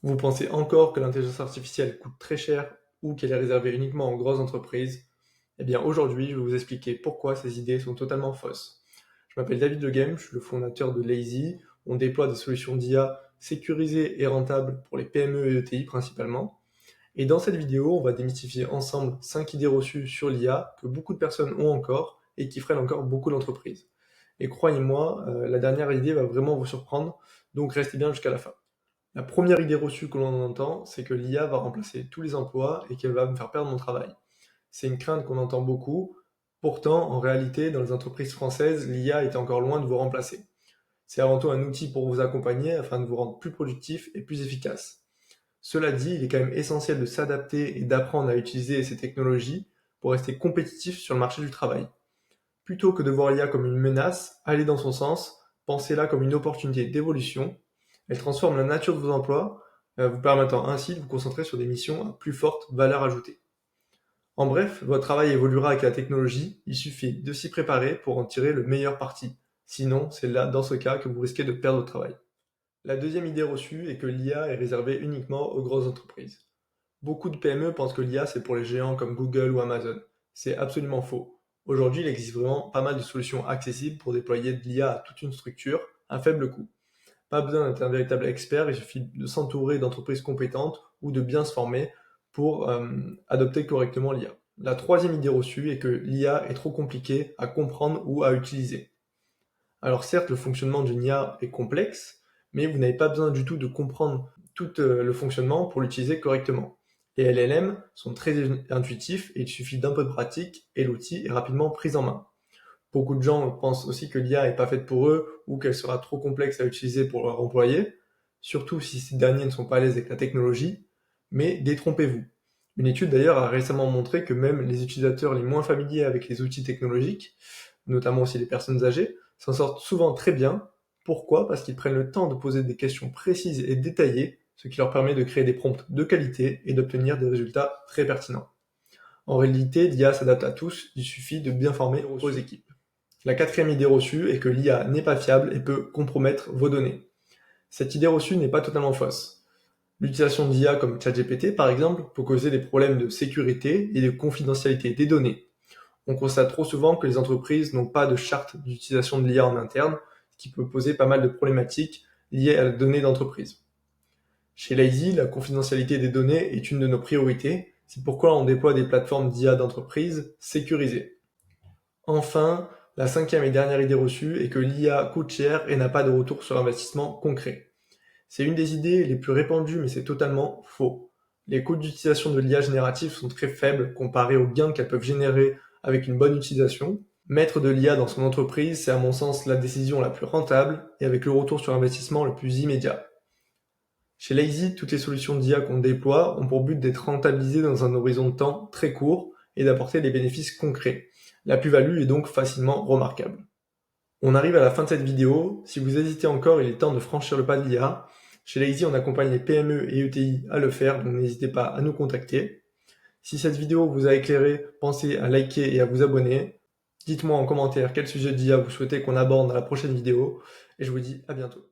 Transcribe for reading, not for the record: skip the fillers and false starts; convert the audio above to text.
Vous pensez encore que l'intelligence artificielle coûte très cher ou qu'elle est réservée uniquement aux grosses entreprises? Eh bien aujourd'hui, je vais vous expliquer pourquoi ces idées sont totalement fausses. Je m'appelle David Le Game, je suis le fondateur de Lazy. On déploie des solutions d'IA sécurisées et rentables pour les PME et ETI principalement. Et dans cette vidéo, on va démystifier ensemble 5 idées reçues sur l'IA que beaucoup de personnes ont encore et qui freinent encore beaucoup d'entreprises. Et croyez-moi, la dernière idée va vraiment vous surprendre, donc restez bien jusqu'à la fin. La première idée reçue que l'on entend, c'est que l'IA va remplacer tous les emplois et qu'elle va me faire perdre mon travail. C'est une crainte qu'on entend beaucoup. Pourtant, en réalité, dans les entreprises françaises, l'IA est encore loin de vous remplacer. C'est avant tout un outil pour vous accompagner afin de vous rendre plus productif et plus efficace. Cela dit, il est quand même essentiel de s'adapter et d'apprendre à utiliser ces technologies pour rester compétitif sur le marché du travail. Plutôt que de voir l'IA comme une menace, allez dans son sens, pensez-la comme une opportunité d'évolution. Elle transforme la nature de vos emplois, vous permettant ainsi de vous concentrer sur des missions à plus forte valeur ajoutée. En bref, votre travail évoluera avec la technologie, il suffit de s'y préparer pour en tirer le meilleur parti. Sinon, c'est là, dans ce cas, que vous risquez de perdre votre travail. La deuxième idée reçue est que l'IA est réservée uniquement aux grosses entreprises. Beaucoup de PME pensent que l'IA c'est pour les géants comme Google ou Amazon. C'est absolument faux. Aujourd'hui, il existe vraiment pas mal de solutions accessibles pour déployer de l'IA à toute une structure à faible coût. Pas besoin d'être un véritable expert, il suffit de s'entourer d'entreprises compétentes ou de bien se former pour adopter correctement l'IA. La troisième idée reçue est que l'IA est trop compliquée à comprendre ou à utiliser. Alors certes, le fonctionnement d'une IA est complexe, mais vous n'avez pas besoin du tout de comprendre tout le fonctionnement pour l'utiliser correctement. Les LLM sont très intuitifs et il suffit d'un peu de pratique et l'outil est rapidement pris en main. Beaucoup de gens pensent aussi que l'IA n'est pas faite pour eux ou qu'elle sera trop complexe à utiliser pour leurs employés, surtout si ces derniers ne sont pas à l'aise avec la technologie, mais détrompez-vous. Une étude d'ailleurs a récemment montré que même les utilisateurs les moins familiers avec les outils technologiques, notamment aussi les personnes âgées, s'en sortent souvent très bien. Pourquoi? Parce qu'ils prennent le temps de poser des questions précises et détaillées, ce qui leur permet de créer des prompts de qualité et d'obtenir des résultats très pertinents. En réalité, l'IA s'adapte à tous, il suffit de bien former vos équipes. La quatrième idée reçue est que l'IA n'est pas fiable et peut compromettre vos données. Cette idée reçue n'est pas totalement fausse. L'utilisation d'IA comme ChatGPT, par exemple, peut causer des problèmes de sécurité et de confidentialité des données. On constate trop souvent que les entreprises n'ont pas de charte d'utilisation de l'IA en interne, ce qui peut poser pas mal de problématiques liées à la donnée d'entreprise. Chez Lazy, la confidentialité des données est une de nos priorités, c'est pourquoi on déploie des plateformes d'IA d'entreprise sécurisées. Enfin, la cinquième et dernière idée reçue est que l'IA coûte cher et n'a pas de retour sur investissement concret. C'est une des idées les plus répandues, mais c'est totalement faux. Les coûts d'utilisation de l'IA générative sont très faibles comparés aux gains qu'elles peuvent générer avec une bonne utilisation. Mettre de l'IA dans son entreprise, c'est à mon sens la décision la plus rentable et avec le retour sur investissement le plus immédiat. Chez Lazy, toutes les solutions d'IA qu'on déploie ont pour but d'être rentabilisées dans un horizon de temps très court et d'apporter des bénéfices concrets. La plus-value est donc facilement remarquable. On arrive à la fin de cette vidéo. Si vous hésitez encore, il est temps de franchir le pas de l'IA. Chez Lazy, on accompagne les PME et ETI à le faire, donc n'hésitez pas à nous contacter. Si cette vidéo vous a éclairé, pensez à liker et à vous abonner. Dites-moi en commentaire quel sujet d'IA vous souhaitez qu'on aborde dans la prochaine vidéo, et je vous dis à bientôt.